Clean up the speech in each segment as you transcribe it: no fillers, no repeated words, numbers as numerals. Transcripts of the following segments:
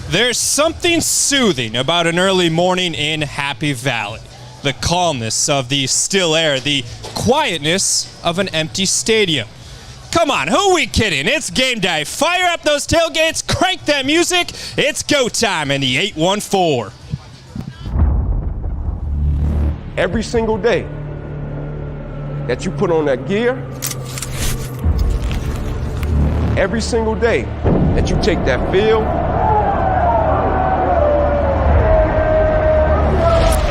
There's something soothing about an early morning in Happy Valley. The calmness of the still air, the quietness of an empty stadium. Come on, who are we kidding? It's game day. Fire up those tailgates, crank that music. It's go time in the 814. Every single day that you put on that gear, every single day that you take that field,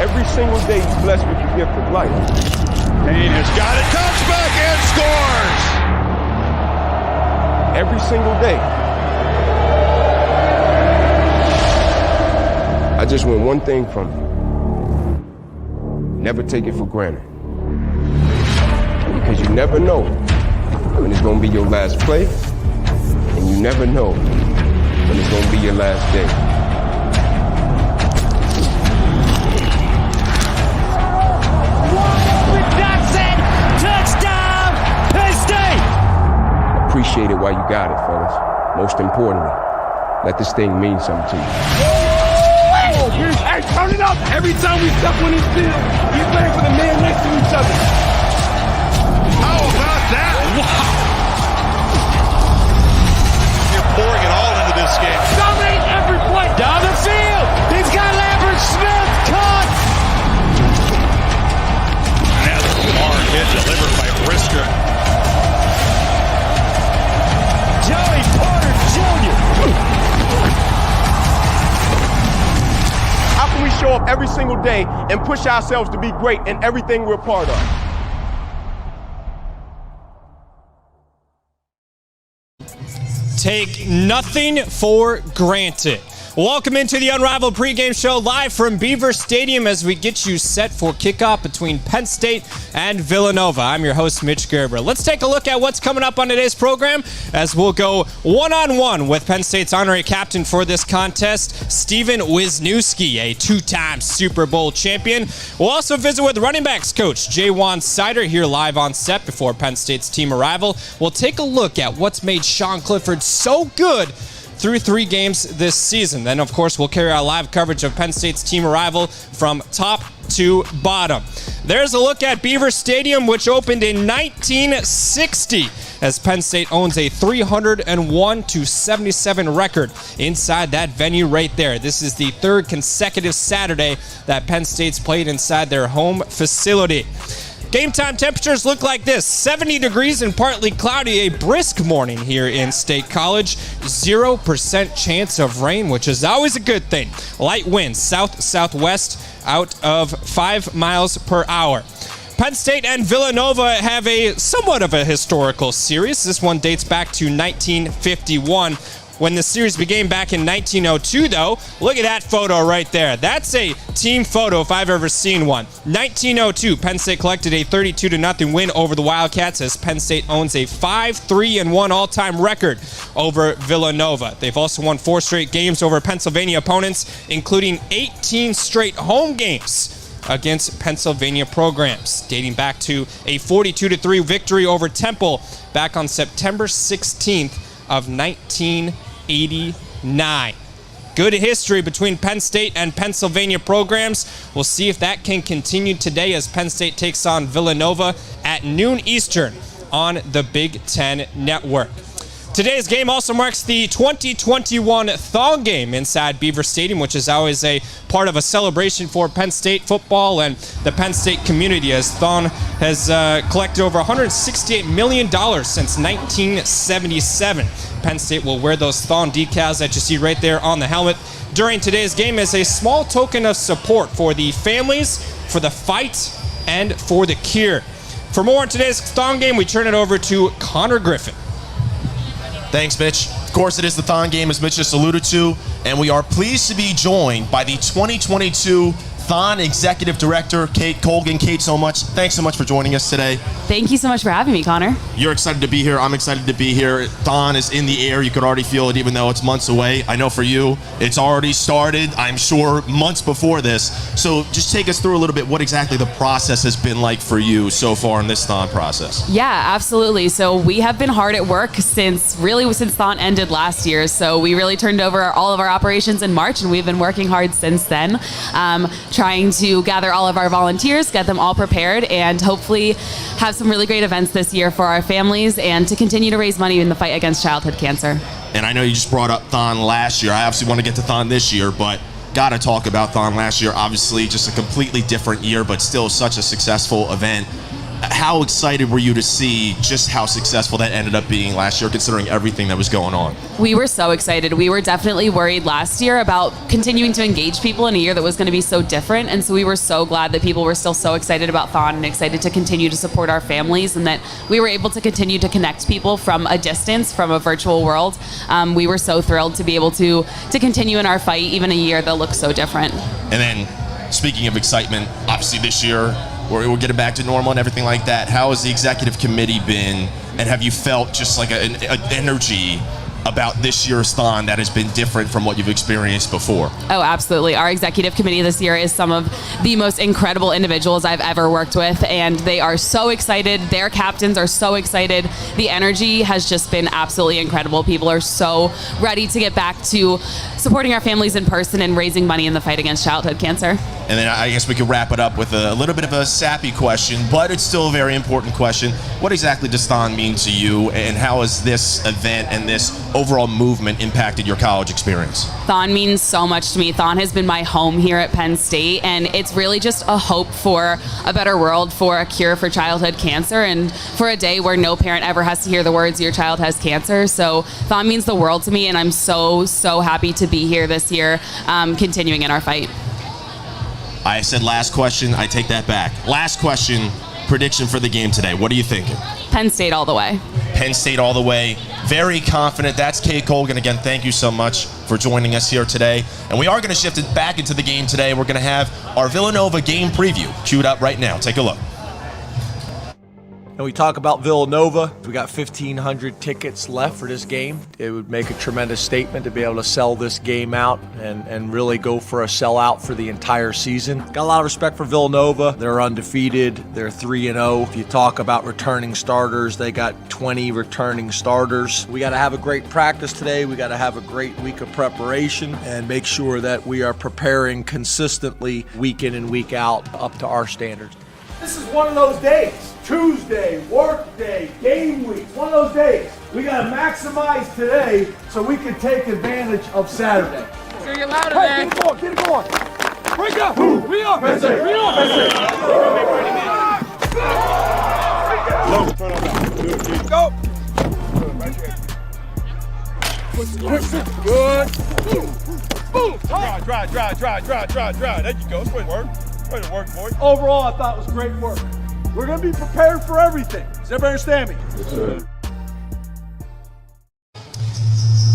every single day you're blessed with the gift of life. Payne has got it, touchback and scores! Every single day. I just want one thing from you. Never take it for granted. Because you never know when it's going to be your last play, and you never know when it's going to be your last day. Appreciate it while you got it, fellas. Most importantly, let this thing mean something to you. Hey, turn it up! Every time we step on this field, we playing for the man next to each other. How about that? Wow! You're pouring it all into this game. Dominate every play. Down the field. He's got Lambert Smith caught. And that's a hard hit delivered by Brisker. Joey Porter Jr. How can we show up every single day and push ourselves to be great in everything we're part of? Take nothing for granted. Welcome into the Unrivaled Pregame Show live from Beaver Stadium as we get you set for kickoff between Penn State and Villanova. I'm your host, Mitch Gerber. Let's take a look at what's coming up on today's program as we'll go one-on-one with Penn State's honorary captain for this contest, Steven Wisniewski, a two-time Super Bowl champion. We'll also visit with running backs coach Jaywan Sider here live on set before Penn State's team arrival. We'll take a look at what's made Sean Clifford so good through 3 games this season. Then, of course, we'll carry our live coverage of Penn State's team arrival from top to bottom. There's a look at Beaver Stadium, which opened in 1960, as Penn State owns a 301-77 record inside that venue right there. This is the 3rd consecutive Saturday that Penn State's played inside their home facility. Game time temperatures look like this: 70 degrees and partly cloudy, a brisk morning here in State College. 0% chance of rain, which is always a good thing. Light winds, south-southwest, out of 5 miles per hour. Penn State and Villanova have a somewhat of a historical series. This one dates back to 1951. When the series began back in 1902, though, look at that photo right there. That's a team photo if I've ever seen one. 1902, Penn State collected a 32-0 win over the Wildcats as Penn State owns a 5-3-1 all-time record over Villanova. They've also won 4 straight games over Pennsylvania opponents, including 18 straight home games against Pennsylvania programs, dating back to a 42-3 victory over Temple back on September 16th of 1989. Good history between Penn State and Pennsylvania programs. We'll see if that can continue today as Penn State takes on Villanova at noon Eastern on the Big Ten Network. Today's game also marks the 2021 Thong Game inside Beaver Stadium, which is always a part of a celebration for Penn State football and the Penn State community, as Thong has collected over $168 million since 1977. Penn State will wear those Thong decals that you see right there on the helmet during today's game as a small token of support for the families, for the fight, and for the cure. For more on today's Thong Game, we turn it over to Connor Griffin. Thanks, Mitch. Of course, it is the Thong Game, as Mitch just alluded to, and we are pleased to be joined by the 2022 Thon Executive Director Kate Colgan. Kate, thanks so much for joining us today. Thank you so much for having me, Connor. You're excited to be here. I'm excited to be here. Thon is in the air. You could already feel it, even though it's months away. I know for you, it's already started, I'm sure, months before this. So just take us through a little bit what exactly the process has been like for you so far in this Thon process. Yeah, absolutely. So we have been hard at work since Thon ended last year. So we really turned over all of our operations in March, and we've been working hard since then, trying to gather all of our volunteers, get them all prepared, and hopefully have some really great events this year for our families and to continue to raise money in the fight against childhood cancer. And I know you just brought up Thon last year. I obviously want to get to Thon this year, but got to talk about Thon last year. Obviously, just a completely different year, but still such a successful event. How excited were you to see just how successful that ended up being last year, considering everything that was going on? We were so excited. We were definitely worried last year about continuing to engage people in a year that was going to be so different. And so we were so glad that people were still so excited about Thon and excited to continue to support our families, and that we were able to continue to connect people from a distance, from a virtual world. We were so thrilled to be able to continue in our fight, even a year that looks so different. And then, speaking of excitement, obviously this year, we're getting back to normal and everything like that. How has the executive committee been, and have you felt just like an energy about this year's Thon that has been different from what you've experienced before? Oh, absolutely. Our executive committee this year is some of the most incredible individuals I've ever worked with, and they are so excited. Their captains are so excited. The energy has just been absolutely incredible. People are so ready to get back to supporting our families in person and raising money in the fight against childhood cancer. And then I guess we could wrap it up with a little bit of a sappy question, but it's still a very important question. What exactly does Thon mean to you, and how has this event and this overall movement impacted your college experience? Thon means so much to me. Thon has been my home here at Penn State, and it's really just a hope for a better world, for a cure for childhood cancer, and for a day where no parent ever has to hear the words, "Your child has cancer." So Thon means the world to me, and I'm so happy to be here this year, continuing in our fight. I said last question. I take that back. Last question, prediction for the game today. What are you thinking? Penn State all the way. Penn State all the way. Very confident. That's Kate Colgan. Again, thank you so much for joining us here today. And we are going to shift it back into the game today. We're going to have our Villanova game preview queued up right now. Take a look. And we talk about Villanova. We got 1,500 tickets left for this game. It would make a tremendous statement to be able to sell this game out and really go for a sellout for the entire season. Got a lot of respect for Villanova. They're undefeated. They're 3-0. If you talk about returning starters, they got 20 returning starters. We got to have a great practice today. We got to have a great week of preparation and make sure that we are preparing consistently week in and week out up to our standards. This is one of those days. Tuesday, work day, game week. One of those days. We got to maximize today so we can take advantage of Saturday. So you're louder, man. Get it going, get it going. Break up. We are. Penn State. We are. Penn State. Go. Good. Boom. Drive. There you go. It's way to work. Way to work, boy. Overall, I thought it was great work. We're going to be prepared for everything. Does everybody understand me? Yes, sir.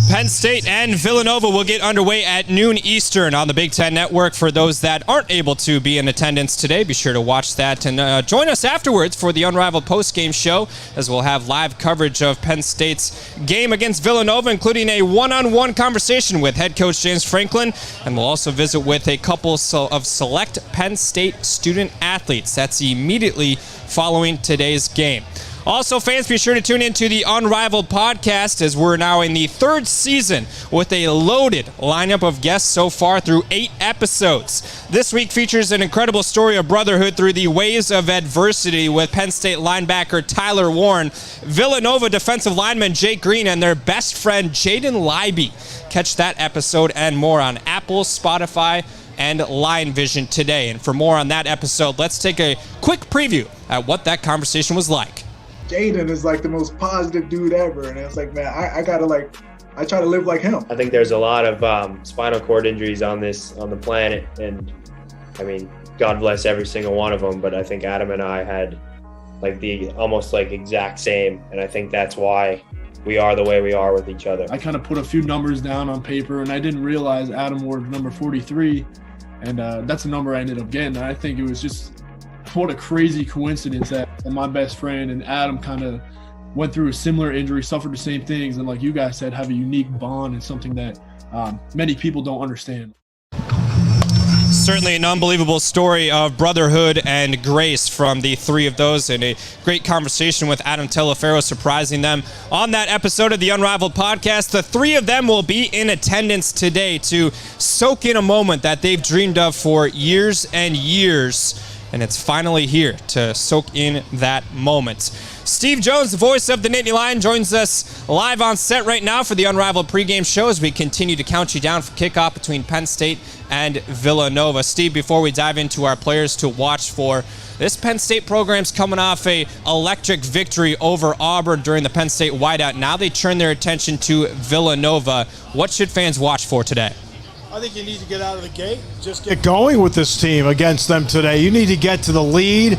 Penn State and Villanova will get underway at noon Eastern on the Big Ten Network. For those that aren't able to be in attendance today, be sure to watch that and join us afterwards for the Unrivaled Postgame Show, as we'll have live coverage of Penn State's game against Villanova, including a one-on-one conversation with head coach James Franklin, and we'll also visit with a couple of select Penn State student athletes. That's immediately following today's game. Also, fans, be sure to tune into the Unrivaled podcast, as we're now in the third season with a loaded lineup of guests so far through 8 episodes. This week features an incredible story of brotherhood through the waves of adversity with Penn State linebacker Tyler Warren, Villanova defensive lineman Jake Green, and their best friend Jaden Leiby. Catch that episode and more on Apple, Spotify, and Line Vision today. And for more on that episode, let's take a quick preview at what that conversation was like. Jaden is like the most positive dude ever, and it's like, man, I try to live like him. I think there's a lot of spinal cord injuries on the planet, and I mean, God bless every single one of them, but I think Adam and I had like the almost like exact same, and I think that's why we are the way we are with each other. I kind of put a few numbers down on paper, and I didn't realize Adam wore number 43, And that's the number I ended up getting. And I think it was just what a crazy coincidence that my best friend and Adam kind of went through a similar injury, suffered the same things, and like you guys said, have a unique bond and something that many people don't understand. Certainly an unbelievable story of brotherhood and grace from the three of those, and a great conversation with Adam Telefero, surprising them on that episode of the Unrivaled podcast. The three of them will be in attendance today to soak in a moment that they've dreamed of for years and years, and it's finally here to soak in that moment. Steve Jones, the voice of the Nittany Lion, joins us live on set right now for the Unrivaled Pregame Show as we continue to count you down for kickoff between Penn State and Villanova. Steve, before we dive into our players to watch for, this Penn State program's coming off a electric victory over Auburn during the Penn State whiteout. Now they turn their attention to Villanova. What should fans watch for today? I think you need to get out of the gate, just get going with this team against them today. You need to get to the lead.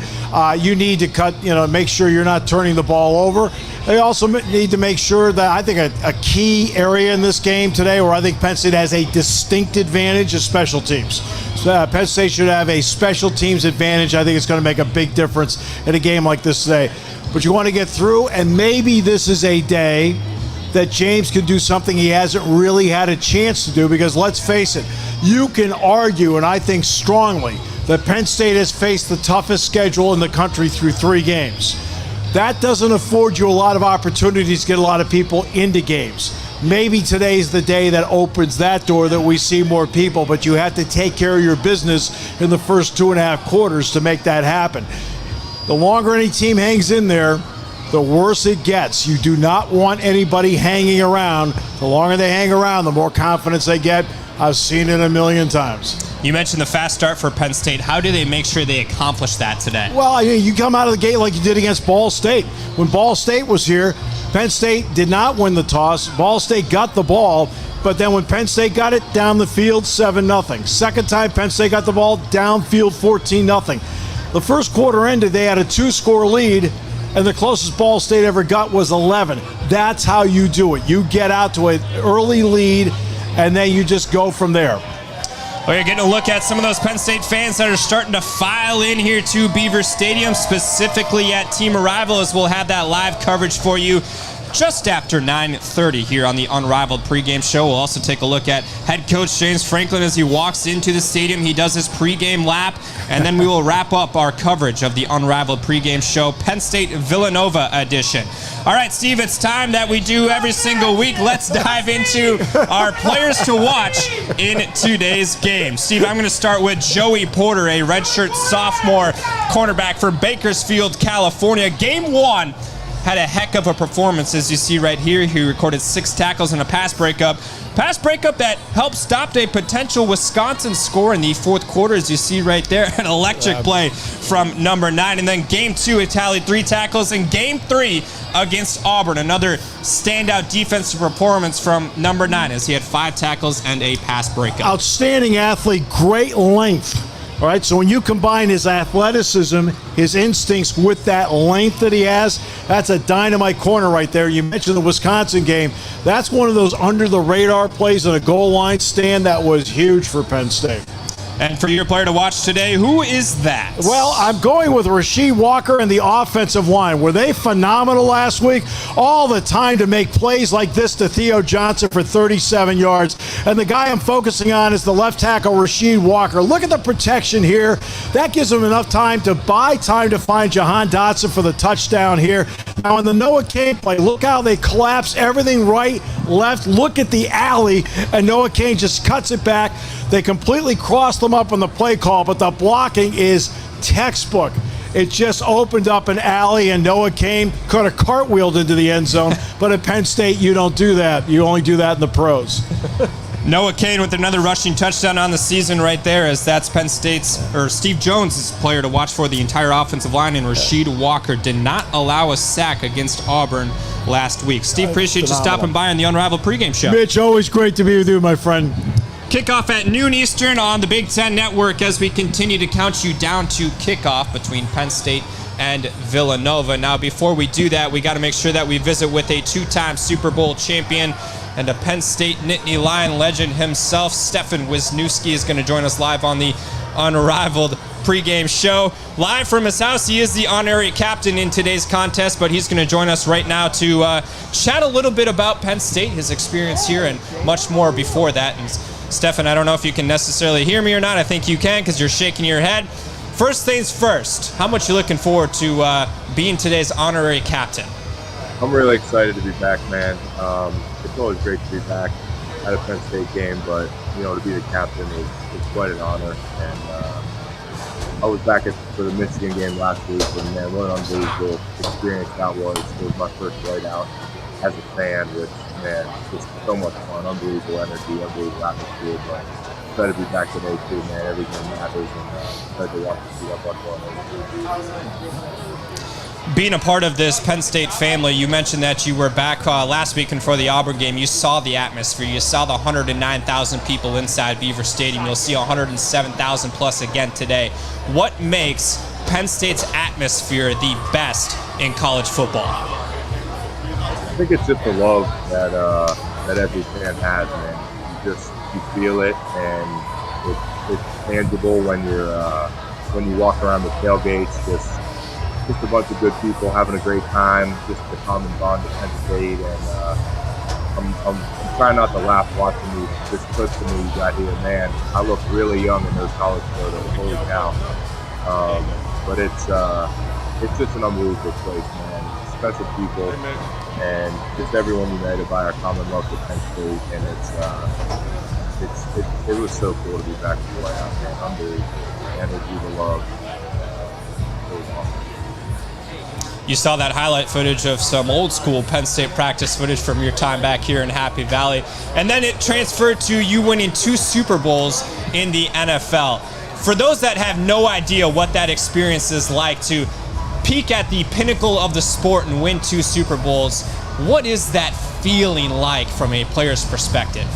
You need to make sure you're not turning the ball over. They also need to make sure that I think a key area in this game today where I think Penn State has a distinct advantage is special teams. Penn State should have a special teams advantage. I think it's going to make a big difference in a game like this today. But you want to get through, and maybe this is a day that James can do something he hasn't really had a chance to do, because let's face it, you can argue, and I think strongly, that Penn State has faced the toughest schedule in the country through 3 games. That doesn't afford you a lot of opportunities to get a lot of people into games. Maybe today's the day that opens that door, that we see more people, but you have to take care of your business in the first 2.5 quarters to make that happen. The longer any team hangs in there, the worse it gets. You do not want anybody hanging around. The longer they hang around, the more confidence they get. I've seen it a million times. You mentioned the fast start for Penn State. How do they make sure they accomplish that today? Well, you come out of the gate like you did against Ball State. When Ball State was here, Penn State did not win the toss. Ball State got the ball, but then when Penn State got it down the field, 7-0. Second time Penn State got the ball, downfield, 14-0. The first quarter ended, they had a 2-score lead, and the closest Ball State ever got was 11. That's how you do it. You get out to an early lead, and then you just go from there. We're getting a look at some of those Penn State fans that are starting to file in here to Beaver Stadium, specifically at Team Arrival, as we'll have that live coverage for you just after 9:30 here on the Unrivaled Pregame Show. We'll also take a look at head coach James Franklin as he walks into the stadium. He does his pregame lap, and then we will wrap up our coverage of the Unrivaled Pregame Show, Penn State Villanova edition. All right, Steve, it's time that we do every single week. Let's dive into our players to watch in today's game. Steve, I'm going to start with Joey Porter, a redshirt sophomore cornerback for Bakersfield, California. Game 1 had a heck of a performance, as you see right here. He recorded 6 tackles and a pass breakup. Pass breakup that helped stop a potential Wisconsin score in the 4th quarter, as you see right there. An electric play from number 9. And then game 2, he tallied 3 tackles. And game 3 against Auburn, another standout defensive performance from number 9, as he had 5 tackles and a pass breakup. Outstanding athlete, great length. All right, so when you combine his athleticism, his instincts with that length that he has, that's a dynamite corner right there. You mentioned the Wisconsin game. That's one of those under-the-radar plays in a goal line stand that was huge for Penn State. And for your player to watch today, who is that? Well, I'm going with Rasheed Walker and the offensive line. Were they phenomenal last week? All the time to make plays like this to Theo Johnson for 37 yards. And the guy I'm focusing on is the left tackle, Rasheed Walker. Look at the protection here. That gives him enough time to buy time to find Jahan Dotson for the touchdown here. Now, in the Noah Cain play, look how they collapse everything right, left. Look at the alley, and Noah Cain just cuts it back. They completely crossed them up on the play call, but the blocking is textbook. It just opened up an alley, and Noah Cain could have cartwheeled into the end zone, but at Penn State, you don't do that. You only do that in the pros. Noah Cain with another rushing touchdown on the season right there, as that's Penn State's, or Steve Jones' player to watch for the entire offensive line, and Rasheed Walker did not allow a sack against Auburn last week. Steve, appreciate you stopping by on the Unrivaled Pregame Show. Mitch, always great to be with you, my friend. Kickoff at noon Eastern on the Big Ten Network as we continue to count you down to kickoff between Penn State and Villanova. Now, before we do that, we got to make sure that we visit with a 2-time Super Bowl champion and a Penn State Nittany Lion legend himself. Stefan Wisniewski is going to join us live on the Unrivaled Pregame Show. Live from his house, he is the honorary captain in today's contest, but he's going to join us right now to chat a little bit about Penn State, his experience here, and much more before that. And Stefan, I don't know if you can necessarily hear me or not. I think you can because you're shaking your head. First things first, how much you looking forward to being today's honorary captain? I'm really excited to be back, man. It's always great to be back at a Penn State game, but to be the captain is quite an honor. And I was back for the Michigan game last week, and man, what an unbelievable experience that was. It was my first flight out as a fan, which, man, just so much fun, unbelievable energy, unbelievable atmosphere. But excited to be back today too, man. Everything matters, and excited to watch the seat up on Being a part of this Penn State family, you mentioned that you were back last weekend for the Auburn game. You saw the atmosphere. You saw the 109,000 people inside Beaver Stadium. You'll see 107,000 plus again today. What makes Penn State's atmosphere the best in college football? I think it's just the love that every fan has, man. You feel it, and it's tangible when you walk around the tailgates. Just a bunch of good people having a great time, just the common bond of Penn State, and I'm trying not to laugh watching this clip to me you got here, man. I look really young in those college photos, holy cow. But it's just an unbelievable place, man. Special people, and just everyone united by our common love for Penn State, and it was so cool to be back to play out, man. Unbelievable. The energy, the love. It was awesome. You saw that highlight footage of some old school Penn State practice footage from your time back here in Happy Valley. And then it transferred to you winning 2 Super Bowls in the NFL. For those that have no idea what that experience is like to peak at the pinnacle of the sport and win 2 Super Bowls, what is that feeling like from a player's perspective?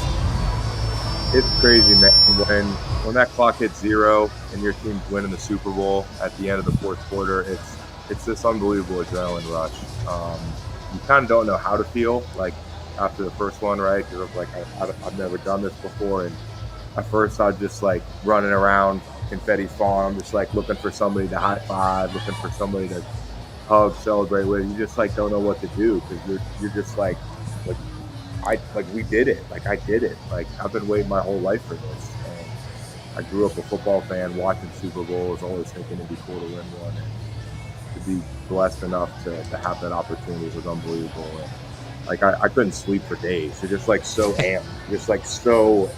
It's crazy, man. When that clock hits 0 and your team's winning the Super Bowl at the end of the fourth quarter, it's this unbelievable adrenaline rush. You kind of don't know how to feel, like, after the first one, right? Because I've never done this before, and at first I was just, like, running around Confetti Farm, just, like, looking for somebody to high five, looking for somebody to hug, celebrate with. You just, like, don't know what to do, because you're just, like, we did it. Like, I did it. Like, I've been waiting my whole life for this. And I grew up a football fan, watching Super Bowls, always thinking it'd be cool to win one. And to be blessed enough to have that opportunity was unbelievable. And, like, I couldn't sleep for days. You're just, like, so amped. You're just, like, so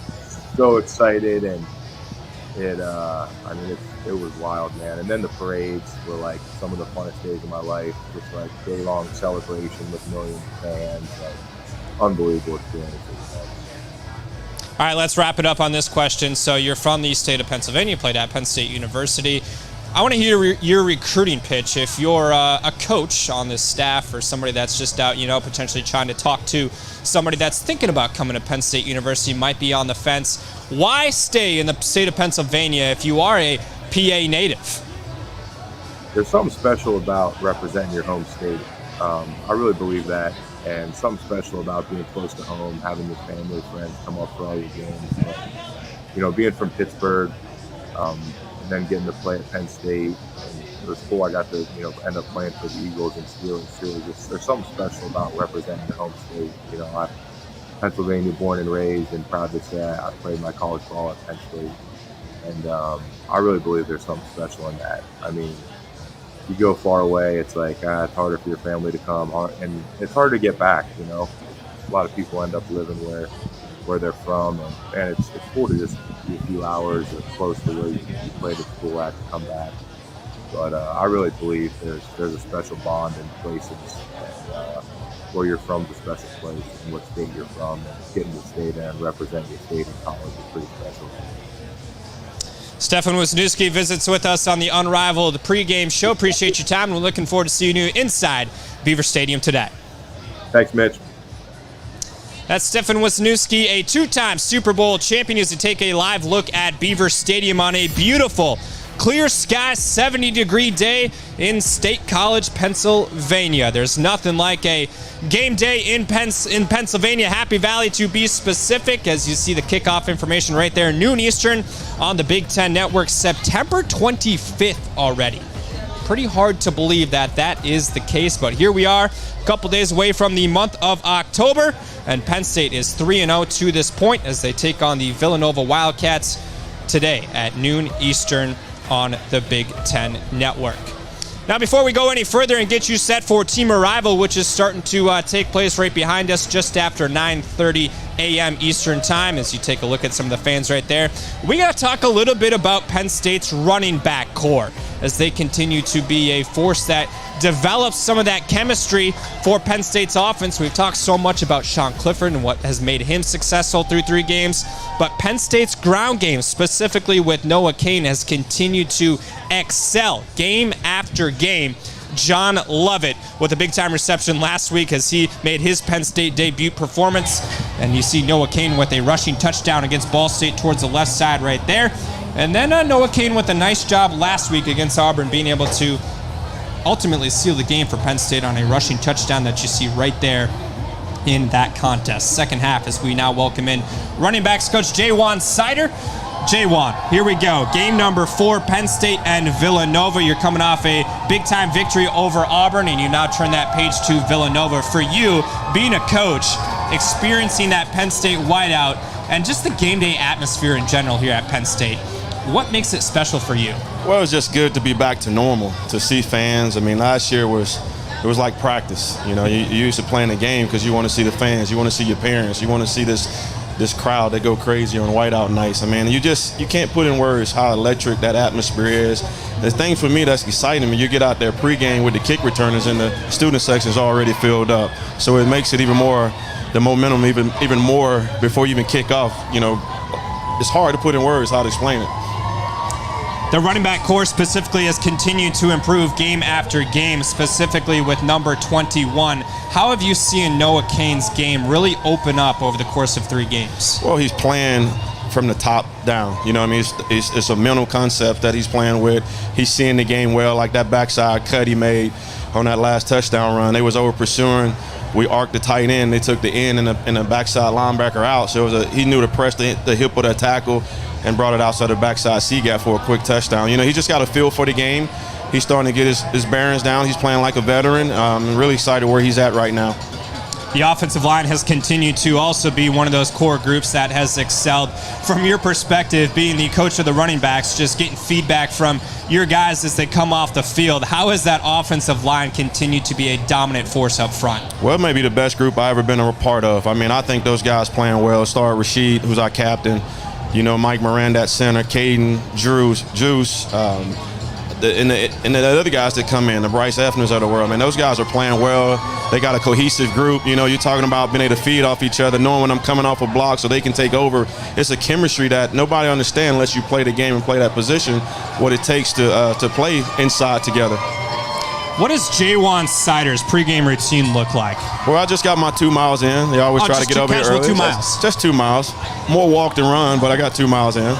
excited. And it was wild, man. And then the parades were, like, some of the funnest days of my life. Just, like, day-long celebration with millions of fans. Like, unbelievable experiences. All right, let's wrap it up on this question. So you're from the state of Pennsylvania, played at Penn State University. I want to hear your recruiting pitch. If you're a coach on this staff or somebody that's just out, potentially trying to talk to somebody that's thinking about coming to Penn State University, might be on the fence, why stay in the state of Pennsylvania if you are a PA native? There's something special about representing your home state. I really believe that. And something special about being close to home, having your family, friends come up for all your games. But, being from Pittsburgh, and then getting to play at Penn State, and it was cool. I got to, end up playing for the Eagles and Steelers too. There's something special about representing your home state. I'm Pennsylvania born and raised, and proud to say I played my college ball at Penn State. And I really believe there's something special in that. I mean, you go far away, it's like it's harder for your family to come, and it's hard to get back. A lot of people end up living where they're from, and it's cool to just be a few hours or close to where you played at school at to come back. But I really believe there's a special bond in places, and where you're from is a special place, and what state you're from, and getting to stay there and represent your state in college is pretty special. Stefan Wisniewski visits with us on the Unrivaled Pregame Show. Appreciate your time, and we're looking forward to seeing you inside Beaver Stadium today. Thanks, Mitch. That's Stefan Wisniewski, a 2-time Super Bowl champion, as we take a live look at Beaver Stadium on a beautiful Clear sky, 70-degree day in State College, Pennsylvania. There's nothing like a game day in Pennsylvania, Happy Valley to be specific, as you see the kickoff information right there, noon Eastern on the Big Ten Network, September 25th already. Pretty hard to believe that that is the case, but here we are, a couple days away from the month of October, and Penn State is 3-0 to this point as they take on the Villanova Wildcats today at noon Eastern on the Big Ten Network. Now, before we go any further and get you set for Team Arrival, which is starting to take place right behind us just after 9:30 a.m. Eastern Time, as you take a look at some of the fans right there, we got to talk a little bit about Penn State's running back core as they continue to be a force that develops some of that chemistry for Penn State's offense. We've talked so much about Sean Clifford and what has made him successful through 3 games, but Penn State's ground game, specifically with Noah Cain, has continued to excel game after game. John Lovett with a big-time reception last week as he made his Penn State debut performance. And you see Noah Cain with a rushing touchdown against Ball State towards the left side right there. And then Noah Cain with a nice job last week against Auburn, being able to ultimately seal the game for Penn State on a rushing touchdown that you see right there in that contest. Second half, as we now welcome in running backs coach Jaywan Sider. Jaywan, here we go. Game number 4, Penn State and Villanova. You're coming off a big-time victory over Auburn, and you now turn that page to Villanova. For you, being a coach, experiencing that Penn State whiteout, and just the game day atmosphere in general here at Penn State, what makes it special for you? Well, it's just good to be back to normal, to see fans. I mean, last year it was like practice. You know, you used to playing the game because you want to see the fans, you want to see your parents, you want to see this crowd that go crazy on whiteout nights. I mean, you can't put in words how electric that atmosphere is. The thing for me that's exciting when you get out there pregame with the kick returners and the student section is already filled up, so it makes it even more, the momentum even more before you even kick off. You know, it's hard to put in words how to explain it. The running back core specifically has continued to improve game after game, specifically with number 21. How have you seen Noah Cain's game really open up over the course of 3 games? Well, he's playing from the top down. You know what I mean? It's a mental concept that he's playing with. He's seeing the game well, like that backside cut he made on that last touchdown run. They was over pursuing. We arced the tight end. They took the end and the backside linebacker out. So he knew to press the hip of that tackle and brought it outside the backside C-gap for a quick touchdown. You know, he just got a feel for the game. He's starting to get his bearings down. He's playing like a veteran. I'm really excited where he's at right now. The offensive line has continued to also be one of those core groups that has excelled. From your perspective, being the coach of the running backs, just getting feedback from your guys as they come off the field, how has that offensive line continued to be a dominant force up front? Well, it may be the best group I've ever been a part of. I mean, I think those guys playing well. Start Rashid, who's our captain. You know, Mike Miranda at center, Caden, Juice, and the other guys that come in, the Bryce Effners of the world, man, those guys are playing well. They got a cohesive group. You know, you're talking about being able to feed off each other, knowing when I'm coming off a block so they can take over. It's a chemistry that nobody understands unless you play the game and play that position, what it takes to play inside together. What does Jaywan Sider's pregame routine look like? Well, I just got my 2 miles in. They always try to get over here early. 2 miles. Just 2 miles. More walk than run, but I got 2 miles in.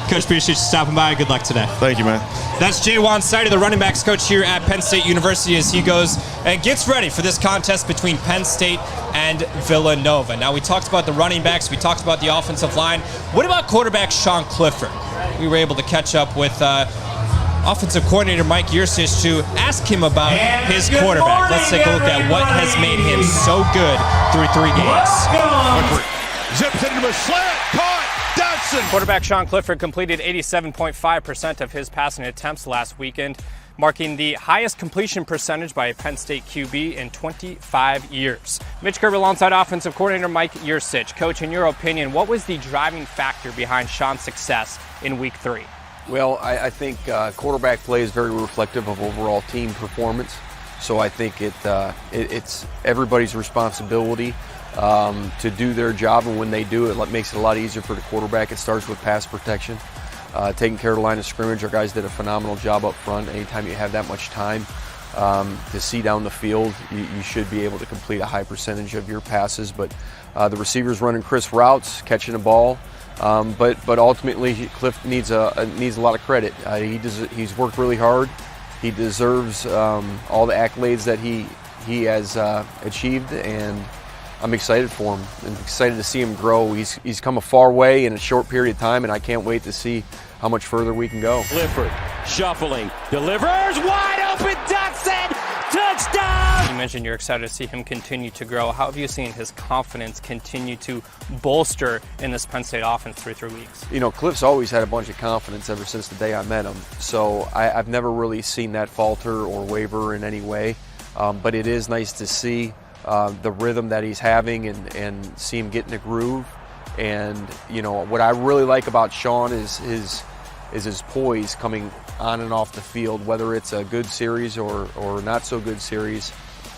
Coach, appreciate you stopping by. Good luck today. Thank you, man. That's Jaywan Sider, the running backs coach here at Penn State University, as he goes and gets ready for this contest between Penn State and Villanova. Now, we talked about the running backs. We talked about the offensive line. What about quarterback Sean Clifford? We were able to catch up with offensive coordinator Mike Yursich to ask him about his quarterback. Let's take a look at what has made him so good through 3 games. Zips into a slant, caught, Dodson. Quarterback Sean Clifford completed 87.5% of his passing attempts last weekend, marking the highest completion percentage by a Penn State QB in 25 years. Mitch Gerber alongside offensive coordinator Mike Yursich. Coach, in your opinion, what was the driving factor behind Sean's success in Week 3? Well, I think quarterback play is very reflective of overall team performance. So I think it's everybody's responsibility to do their job, and when they do it, it makes it a lot easier for the quarterback. It starts with pass protection, taking care of the line of scrimmage. Our guys did a phenomenal job up front. Anytime you have that much time to see down the field, you should be able to complete a high percentage of your passes. But the receivers running crisp routes, catching the ball, But ultimately, Cliff needs a lot of credit. He's worked really hard. He deserves all the accolades that he has achieved, and I'm excited for him and excited to see him grow. He's come a far way in a short period of time, and I can't wait to see how much further we can go. Clifford shuffling, delivers, wide open, Dotson, touchdown! You mentioned you're excited to see him continue to grow. How have you seen his confidence continue to bolster in this Penn State offense through 3 weeks? You know, Cliff's always had a bunch of confidence ever since the day I met him, so I've never really seen that falter or waver in any way. But it is nice to see the rhythm that he's having and see him get in a groove. And, you know, what I really like about Sean is his poise coming on and off the field, whether it's a good series or not so good series.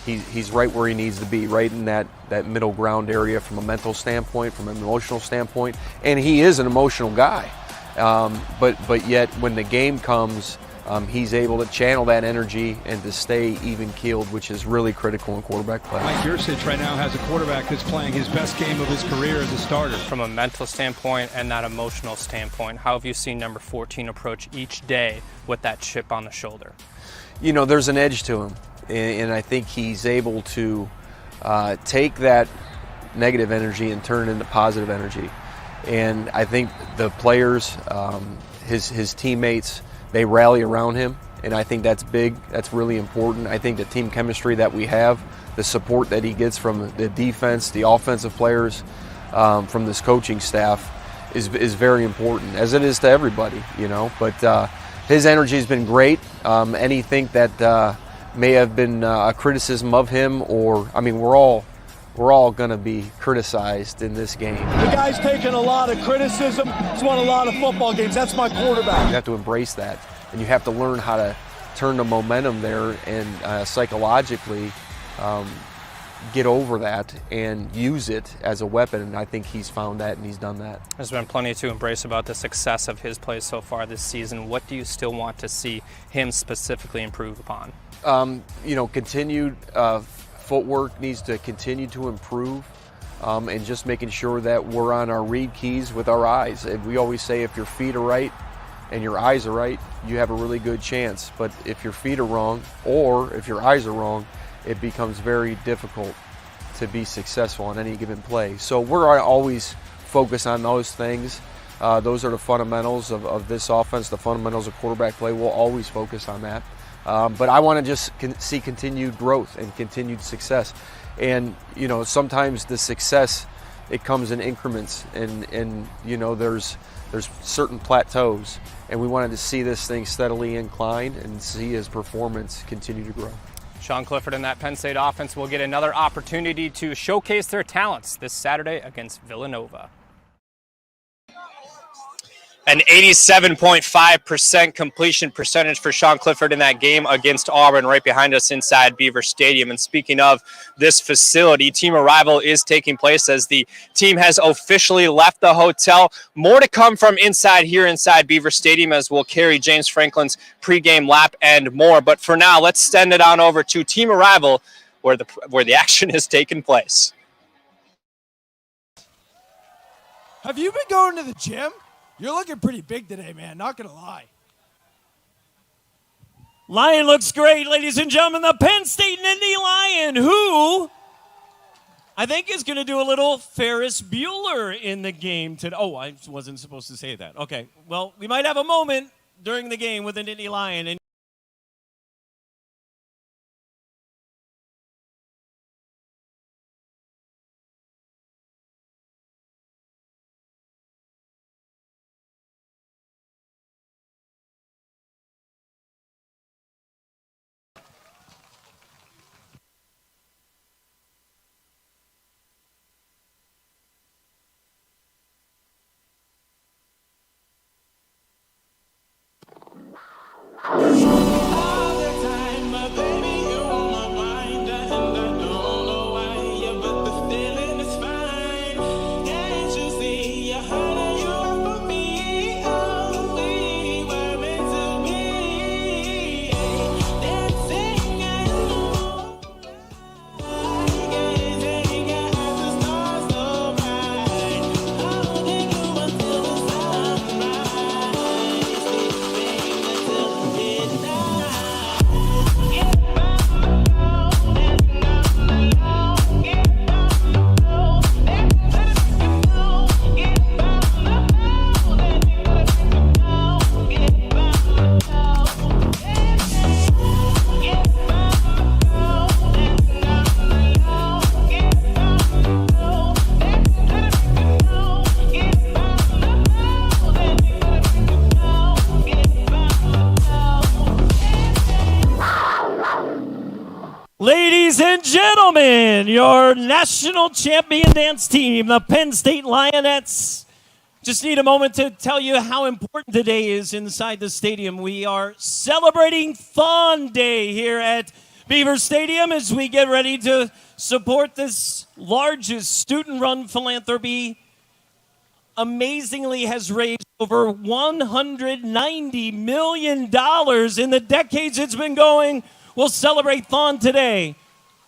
He's right where he needs to be, right in that middle ground area from a mental standpoint, from an emotional standpoint. And he is an emotional guy. But yet when the game comes, he's able to channel that energy and to stay even-keeled, which is really critical in quarterback play. Mike Yursich right now has a quarterback that's playing his best game of his career as a starter. From a mental standpoint and that emotional standpoint, how have you seen number 14 approach each day with that chip on the shoulder? You know, there's an edge to him, and I think he's able to take that negative energy and turn it into positive energy. And I think the players, his teammates, they rally around him, and I think that's big. That's really important. I think the team chemistry that we have, the support that he gets from the defense, the offensive players, from this coaching staff is very important, as it is to everybody, you know. But his energy has been great. Anything that may have been a criticism of him, or, I mean, we're all going to be criticized in this game. The guy's taken a lot of criticism. He's won a lot of football games. That's my quarterback. You have to embrace that, and you have to learn how to turn the momentum there and psychologically get over that and use it as a weapon. And I think he's found that, and he's done that. There's been plenty to embrace about the success of his play so far this season. What do you still want to see him specifically improve upon? You know, continued footwork needs to continue to improve, and just making sure that we're on our read keys with our eyes. And we always say if your feet are right and your eyes are right, you have a really good chance. But if your feet are wrong or if your eyes are wrong, it becomes very difficult to be successful on any given play. So we're always focused on those things. Those are the fundamentals of this offense, the fundamentals of quarterback play. We'll always focus on that. But I want to just see continued growth and continued success. And, you know, sometimes the success, it comes in increments, and you know, there's certain plateaus, and we wanted to see this thing steadily incline and see his performance continue to grow. Sean Clifford and that Penn State offense will get another opportunity to showcase their talents this Saturday against Villanova. An 87.5% completion percentage for Sean Clifford in that game against Auburn, right behind us inside Beaver Stadium. And speaking of this facility, team arrival is taking place as the team has officially left the hotel. More to come from inside here inside Beaver Stadium, as we'll carry James Franklin's pregame lap and more. But for now, let's send it on over to team arrival where the action is taking place. Have you been going to the gym? You're looking pretty big today, man. Not going to lie. Lion looks great, ladies and gentlemen. The Penn State Nittany Lion, who I think is going to do a little Ferris Bueller in the game today. Oh, I wasn't supposed to say that. Okay. Well, we might have a moment during the game with the Nittany Lion. And Ladies and gentlemen, your national champion dance team, the Penn State Lionettes. Just need a moment to tell you how important today is inside the stadium. We are celebrating Fawn Day here at Beaver Stadium as we get ready to support this largest student-run philanthropy. Amazingly has raised over $190 million in the decades it's been going. We'll celebrate Fawn today.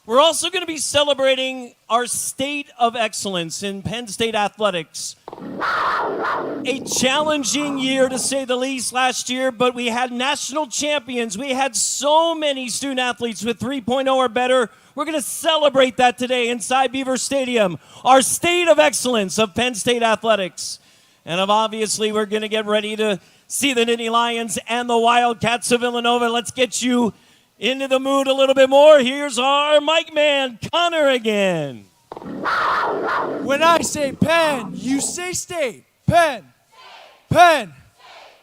We're also going to be celebrating our state of excellence in Penn State athletics. A challenging year, to say the least, last year, but we had national champions. We had so many student athletes with 3.0 or better. We're going to celebrate that today inside Beaver Stadium, our state of excellence of Penn State athletics. And obviously, we're going to get ready to see the Nittany Lions and the Wildcats of Villanova. Let's get you into the mood a little bit more. Here's our mic man, Connor, again. When I say Penn, you say state. Penn. Penn.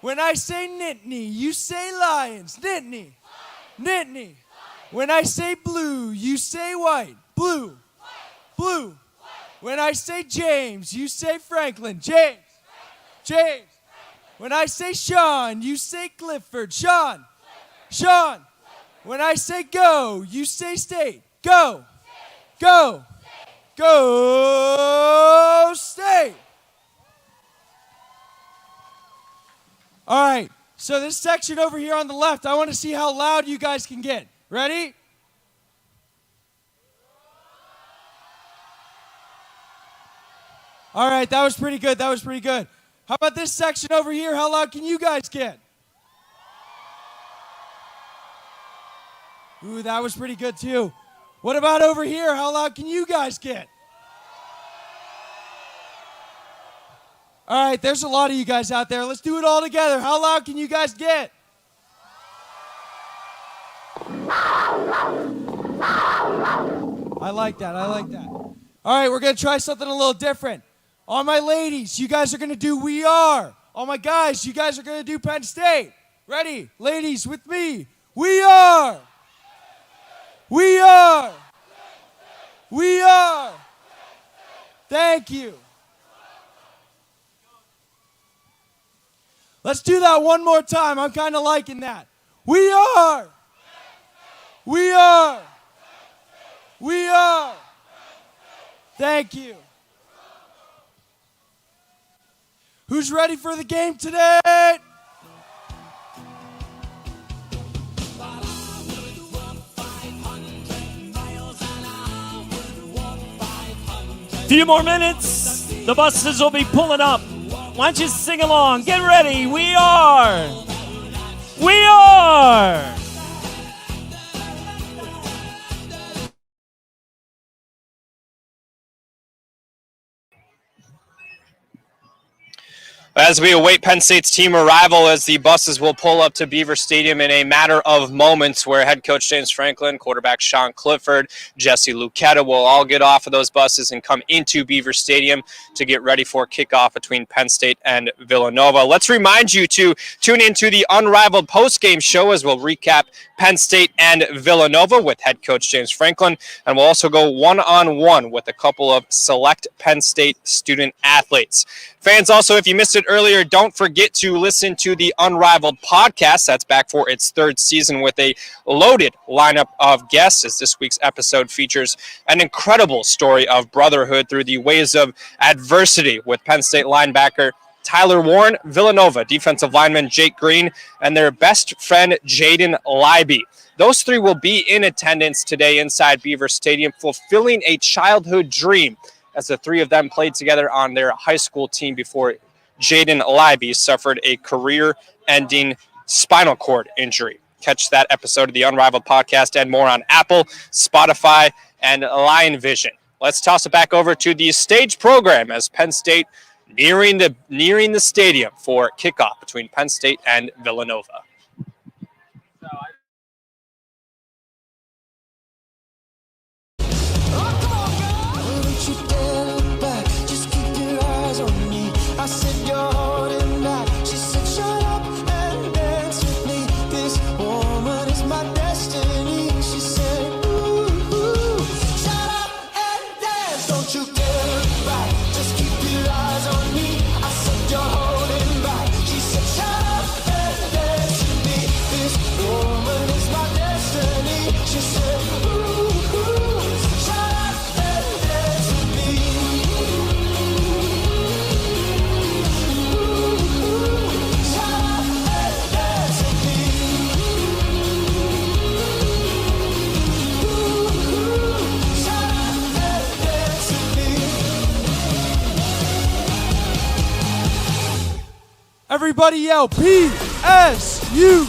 When I say Nittany, you say Lions. Nittany. Nittany. When I say blue, you say white. Blue. Blue. When I say James, you say Franklin. James. James. When I say Sean, you say Clifford. Sean. Sean. When I say go, you say state. Go. Go. Go state. All right, so this section over here on the left, I want to see how loud you guys can get. Ready? All right, that was pretty good. That was pretty good. How about this section over here? How loud can you guys get? Ooh, that was pretty good too. What about over here? How loud can you guys get? All right, there's a lot of you guys out there. Let's do it all together. How loud can you guys get? I like that. I like that. All right, we're going to try something a little different. All my ladies, you guys are going to do We Are. All my guys, you guys are going to do Penn State. Ready? Ladies, with me. We are. We are. We are. Thank you. Let's do that one more time. I'm kind of liking that. We are. We are. We are. Thank you. Who's ready for the game today? Few more minutes, the buses will be pulling up. Why don't you sing along? Get ready. We are. We are. As we await Penn State's team arrival, as the buses will pull up to Beaver Stadium in a matter of moments, where head coach James Franklin, quarterback Sean Clifford, Jesse Lucchetta will all get off of those buses and come into Beaver Stadium to get ready for kickoff between Penn State and Villanova. Let's remind you to tune into the Unrivaled Postgame Show as we'll recap Penn State and Villanova with head coach James Franklin, and we'll also go one-on-one with a couple of select Penn State student athletes. Fans, also, if you missed it earlier, don't forget to listen to the Unrivaled podcast. That's back for its third season with a loaded lineup of guests, as this week's episode features an incredible story of brotherhood through the ways of adversity with Penn State linebacker Tyler Warren, Villanova defensive lineman Jake Green, and their best friend Jaden Leiby. Those three will be in attendance today inside Beaver Stadium, fulfilling a childhood dream, as the three of them played together on their high school team before Jaden Leiby suffered a career-ending spinal cord injury. Catch that episode of the Unrivaled podcast and more on Apple, Spotify, and Lion Vision. Let's toss it back over to the stage program as Penn State nearing the stadium for kickoff between Penn State and Villanova. Everybody yell PSU.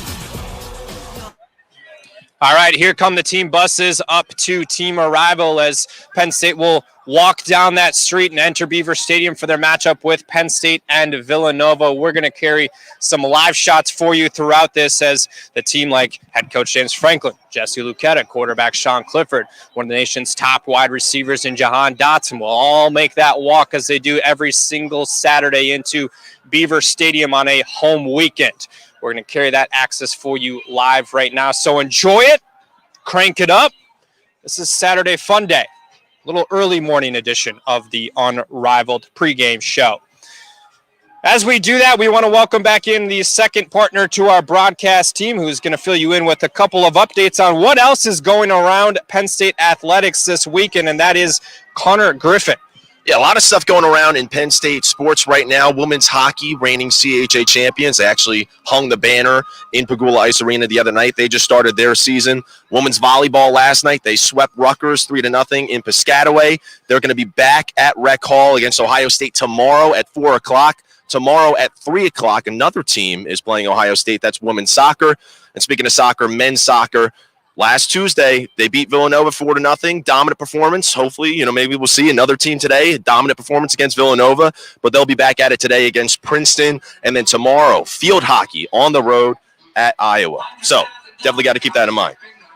All right, here come the team buses up to Team Arrival as Penn State will walk down that street and enter Beaver Stadium for their matchup with Penn State and Villanova. We're going to carry some live shots for you throughout this as the team like head coach James Franklin, Jesse Lucchetta, quarterback Sean Clifford, one of the nation's top wide receivers in Jahan Dotson will all make that walk as they do every single Saturday into Beaver Stadium on a home weekend. We're going to carry that access for you live right now. So enjoy it. Crank it up. This is Saturday Fun Day. A little early morning edition of the Unrivaled Pregame Show. As we do that, we want to welcome back in the second partner to our broadcast team who's going to fill you in with a couple of updates on what else is going around Penn State athletics this weekend, and that is Connor Griffin. Yeah, a lot of stuff going around in Penn State sports right now. Women's hockey, reigning CHA champions. They actually hung the banner in Pagula Ice Arena the other night. They just started their season. Women's volleyball last night. They swept Rutgers 3-0 in Piscataway. They're going to be back at Rec Hall against Ohio State tomorrow at 4 o'clock. Tomorrow at 3 o'clock, another team is playing Ohio State. That's women's soccer. And speaking of soccer, men's soccer. Last Tuesday, they beat Villanova 4-0. Dominant performance. Hopefully, maybe we'll see another team today. Dominant performance against Villanova, but they'll be back at it today against Princeton. And then tomorrow, field hockey on the road at Iowa. So definitely got to keep that in mind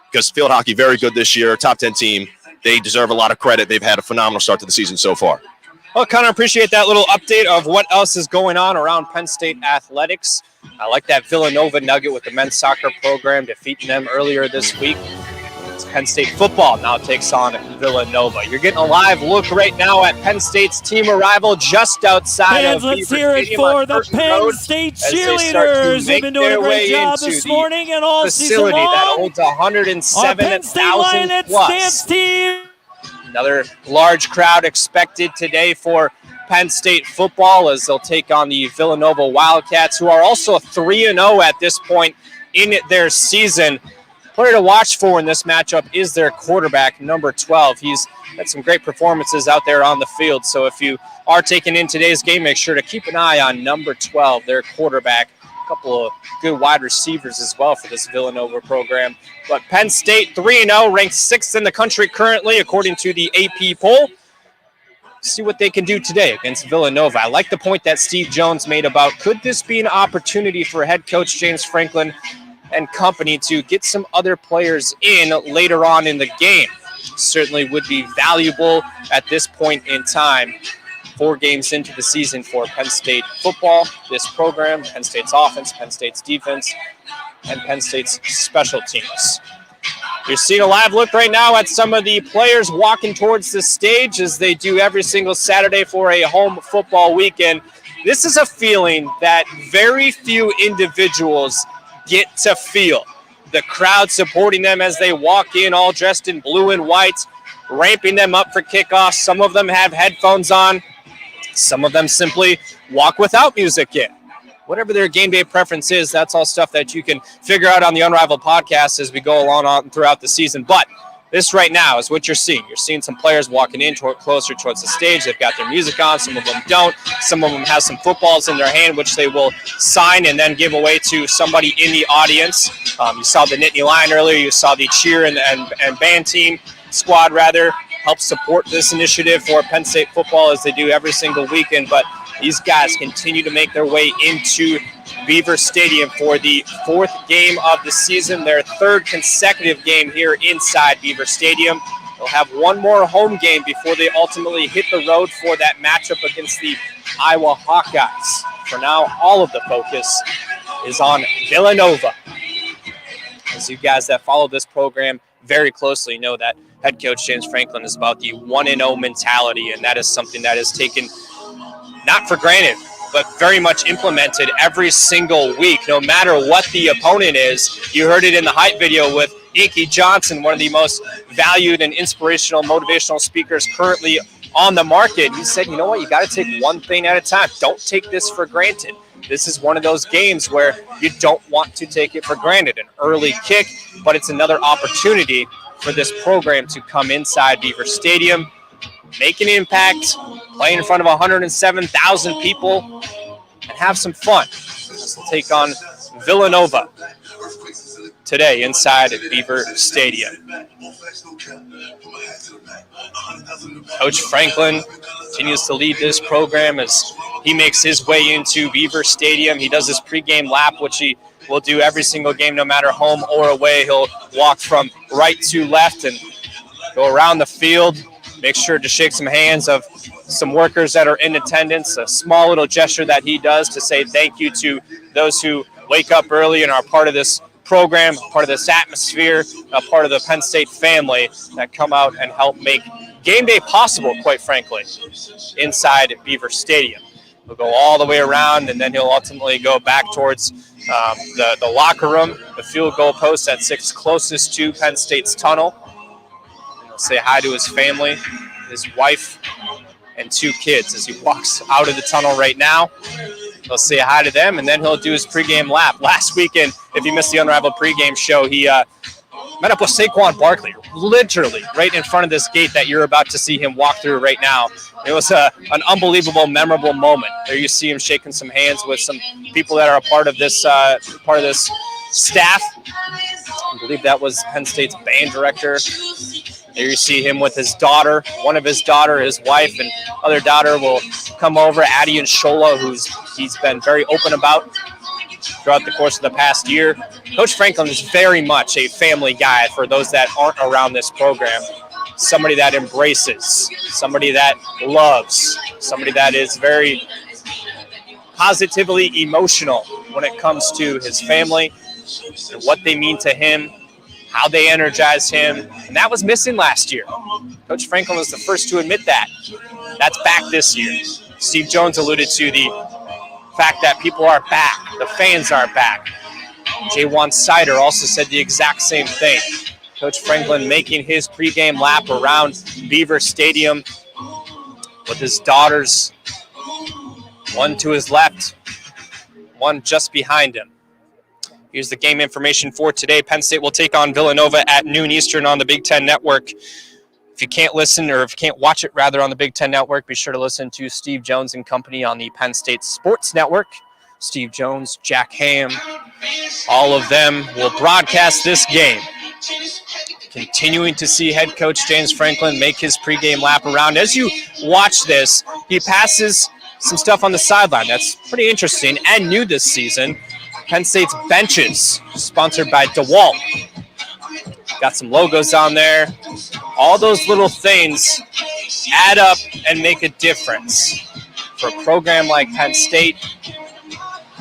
because field hockey, very good this year. Top 10 team. They deserve a lot of credit. They've had a phenomenal start to the season so far. Well, Connor, appreciate that little update of what else is going on around Penn State athletics. I like that Villanova nugget with the men's soccer program defeating them earlier this week. It's Penn State football now takes on Villanova. You're getting a live look right now at Penn State's team arrival just outside Fans, of let's Beaver hear it Stadium for the Penn State cheerleaders. They've been doing a great job this morning and all season long. That holds 107,000 plus. Dance team. Another large crowd expected today for Penn State football as they'll take on the Villanova Wildcats, who are also 3-0 at this point in their season. Player to watch for in this matchup is their quarterback, number 12. He's had some great performances out there on the field. So if you are taking in today's game, make sure to keep an eye on number 12, their quarterback. A couple of good wide receivers as well for this Villanova program. But Penn State 3-0, ranked 6th in the country currently, according to the AP poll. See what they can do today against Villanova. I like the point that Steve Jones made about could this be an opportunity for head coach James Franklin and company to get some other players in later on in the game. Certainly would be valuable at this point in time. 4 games into the season for Penn State football, this program, Penn State's offense, Penn State's defense, and Penn State's special teams. You're seeing a live look right now at some of the players walking towards the stage as they do every single Saturday for a home football weekend. This is a feeling that very few individuals get to feel. The crowd supporting them as they walk in all dressed in blue and white, ramping them up for kickoff. Some of them have headphones on. Some of them simply walk without music in. Whatever their game day preference is, that's all stuff that you can figure out on the Unrivaled podcast as we go along on throughout the season. But this right now is what you're seeing. You're seeing some players walking in closer towards the stage. They've got their music on. Some of them don't. Some of them have some footballs in their hand, which they will sign and then give away to somebody in the audience. You saw the Nittany Lion earlier. You saw the cheer and band team squad, help support this initiative for Penn State football as they do every single weekend. But these guys continue to make their way into Beaver Stadium for the 4th game of the season, their 3rd consecutive game here inside Beaver Stadium. They'll have one more home game before they ultimately hit the road for that matchup against the Iowa Hawkeyes. For now, all of the focus is on Villanova. As you guys that follow this program very closely know that head coach James Franklin is about the 1-0 mentality, and that is something that is taken not for granted, but very much implemented every single week, no matter what the opponent is. You heard it in the hype video with Inky Johnson, one of the most valued and inspirational, motivational speakers currently on the market. He said, you know what, you got to take one thing at a time. Don't take this for granted. This is one of those games where you don't want to take it for granted. An early kick, but it's another opportunity for this program to come inside Beaver Stadium, make an impact, play in front of 107,000 people, and have some fun. States will take on Villanova today inside Beaver Stadium. Coach Franklin continues to lead this program as he makes his way into Beaver Stadium. He does his pregame lap, which he will do every single game, no matter home or away. He'll walk from right to left and go around the field, make sure to shake some hands of some workers that are in attendance, a small little gesture that he does to say thank you to those who wake up early and are part of this program, part of this atmosphere, a part of the Penn State family that come out and help make game day possible, quite frankly, inside Beaver Stadium. He'll go all the way around, and then he'll ultimately go back towards the locker room, the field goal post that sits closest to Penn State's tunnel. And he'll say hi to his family, his wife, and 2 kids as he walks out of the tunnel right now. He'll say hi to them, and then he'll do his pregame lap. Last weekend, if you missed the Unrivaled Pregame Show, he met up with Saquon Barkley, literally right in front of this gate that you're about to see him walk through right now. It was an unbelievable, memorable moment. There you see him shaking some hands with some people that are a part of this staff. I believe that was Penn State's band director. There you see him with his daughter, one of his daughter, his wife, and other daughter will come over, Addie and Shola, he's been very open about throughout the course of the past year. Coach Franklin is very much a family guy for those that aren't around this program. Somebody that embraces, somebody that loves, somebody that is very positively emotional when it comes to his family and what they mean to him, how they energize him, and that was missing last year. Coach Franklin was the first to admit that. That's back this year. Steve Jones alluded to the fact that people are back, the fans are back. Jaywan Sider also said the exact same thing. Coach Franklin making his pregame lap around Beaver Stadium with his daughters, one to his left, one just behind him. Here's the game information for today. Penn State will take on Villanova at noon Eastern on the Big Ten Network. If you can't listen, or if you can't watch it rather on the Big Ten Network, be sure to listen to Steve Jones and company on the Penn State Sports Network. Steve Jones, Jack Ham, all of them will broadcast this game. Continuing to see head coach James Franklin make his pregame lap around. As you watch this, he passes some stuff on the sideline. That's pretty interesting and new this season. Penn State's benches, sponsored by DeWalt. Got some logos on there. All those little things add up and make a difference. For a program like Penn State,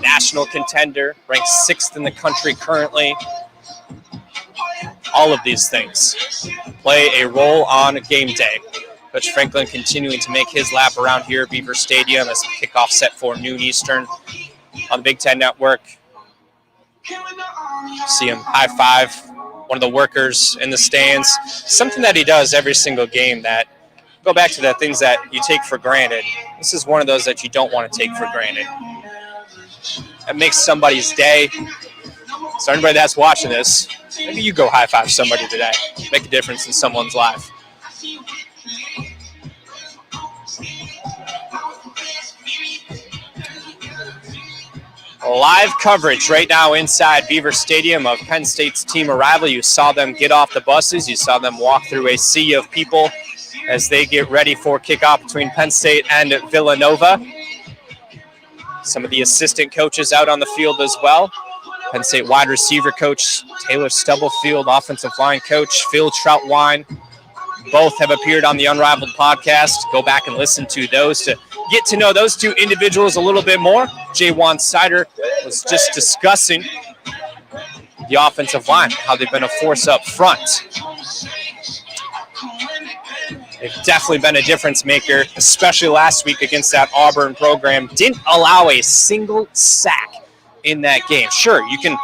national contender, ranked 6th in the country currently, all of these things play a role on game day. Coach Franklin continuing to make his lap around here at Beaver Stadium as kickoff set for noon Eastern on the Big Ten Network. See him high five one of the workers in the stands. Something that he does every single game that go back to the things that you take for granted. This is one of those that you don't want to take for granted. It makes somebody's day. So anybody that's watching this, maybe you go high five somebody today. Make a difference in someone's life. Live coverage right now inside Beaver Stadium of Penn State's team arrival. You saw them get off the buses. You saw them walk through a sea of people as they get ready for kickoff between Penn State and Villanova. Some of the assistant coaches out on the field as well. Penn State wide receiver coach Taylor Stubblefield, offensive line coach Phil Troutwine. Both have appeared on the Unrivaled podcast. Go back and listen to those to get to know those two individuals a little bit more. Jaywan Sider was just discussing the offensive line, how they've been a force up front. They've definitely been a difference maker, especially last week against that Auburn program. Didn't allow a single sack in that game. Sure, you can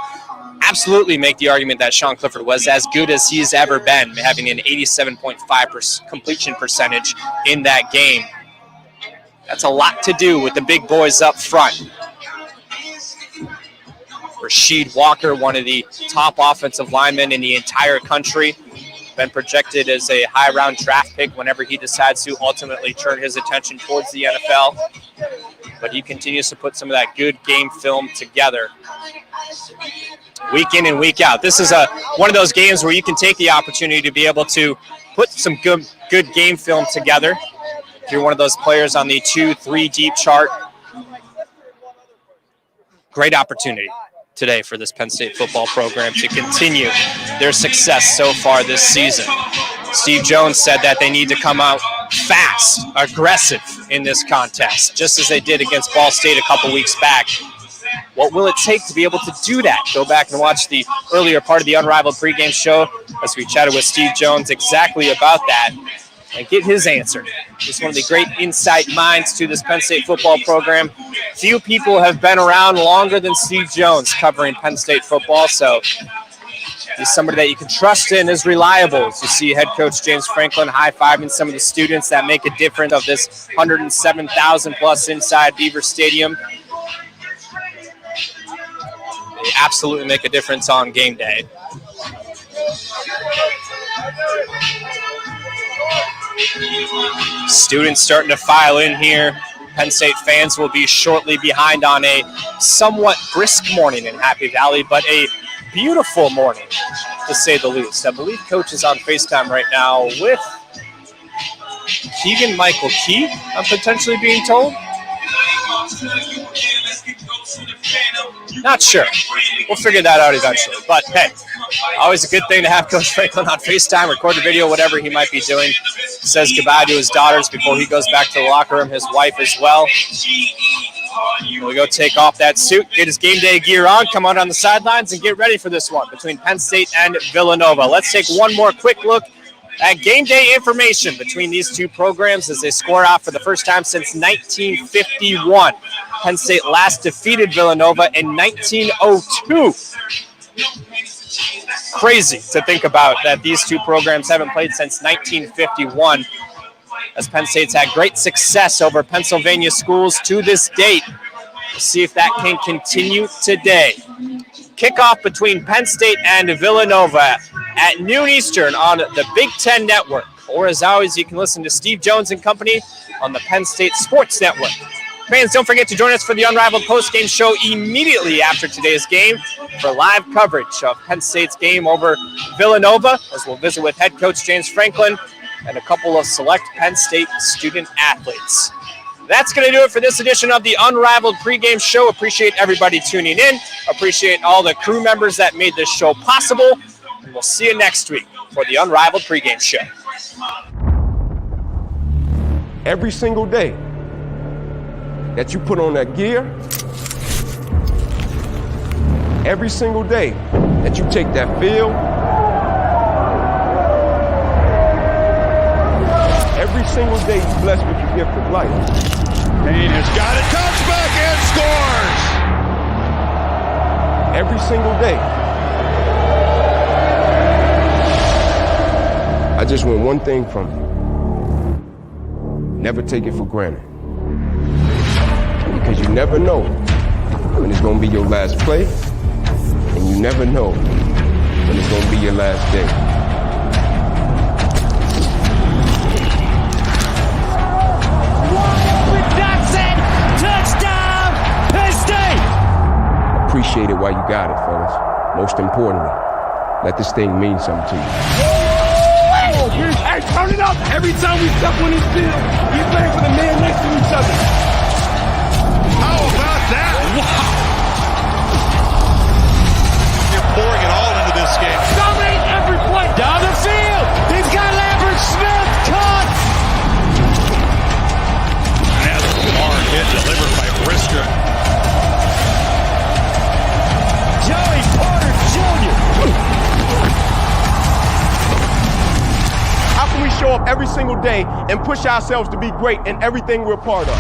absolutely make the argument that Sean Clifford was as good as he's ever been, having an 87.5% completion percentage in that game. That's a lot to do with the big boys up front. Rasheed Walker, one of the top offensive linemen in the entire country, been projected as a high-round draft pick whenever he decides to ultimately turn his attention towards the NFL. but he continues to put some of that good game film together week in and week out. This is one of those games where you can take the opportunity to be able to put some good game film together. If you're one of those players on the 2-3 deep chart, great opportunity today for this Penn State football program to continue their success so far this season. Steve Jones said that they need to come out fast, aggressive in this contest, just as they did against Ball State a couple weeks back. What will it take to be able to do that? Go back and watch the earlier part of the Unrivaled Pregame Show as we chatted with Steve Jones exactly about that and get his answer. He's one of the great insight minds to this Penn State football program. Few people have been around longer than Steve Jones covering Penn State football, so he's somebody that you can trust in, is reliable. As you see head coach James Franklin high-fiving some of the students that make a difference of this 107,000-plus inside Beaver Stadium. They absolutely make a difference on game day. Students starting to file in here. Penn State fans will be shortly behind on a somewhat brisk morning in Happy Valley, but a beautiful morning, to say the least. I believe Coach is on FaceTime right now with Keegan-Michael Key, I'm potentially being told. Not sure. We'll figure that out eventually. But, hey, always a good thing to have Coach Franklin on FaceTime, record a video, whatever he might be doing. Says goodbye to his daughters before he goes back to the locker room, his wife as well. We'll go take off that suit, get his game day gear on, come out on the sidelines, and get ready for this one between Penn State and Villanova. Let's take one more quick look at game day information between these two programs as they square off for the first time since 1951. Penn State last defeated Villanova in 1902. Crazy to think about that these two programs haven't played since 1951, as Penn State's had great success over Pennsylvania schools to this date. We'll see if that can continue today. Kickoff between Penn State and Villanova at noon Eastern on the Big Ten Network. Or as always, you can listen to Steve Jones and company on the Penn State Sports Network. Fans, don't forget to join us for the Unrivaled Postgame Show immediately after today's game for live coverage of Penn State's game over Villanova, as we'll visit with head coach James Franklin and a couple of select Penn State student athletes. That's going to do it for this edition of the Unrivaled Pregame Show. Appreciate everybody tuning in. Appreciate all the crew members that made this show possible. And we'll see you next week for the Unrivaled Pregame Show. Every single day that you put on that gear, every single day that you take that field, every single day you blessed with the gift of life. Payne has got it, touchback and scores! Every single day. I just want one thing from you. Never take it for granted. Because you never know when it's going to be your last play, and you never know when it's going to be your last day. Touchdown, Penn State! Appreciate it while you got it, fellas. Most importantly, let this thing mean something to you. Hey, turn it up! Every time we step on this field, we play for the man next to each other. How about that? Wow! You're pouring it all into this game. Dominate every play. Down the field. He's got Lambert Smith caught. That's a hard hit delivered by Brisker. Joey Porter Jr. How can we show up every single day and push ourselves to be great in everything we're part of?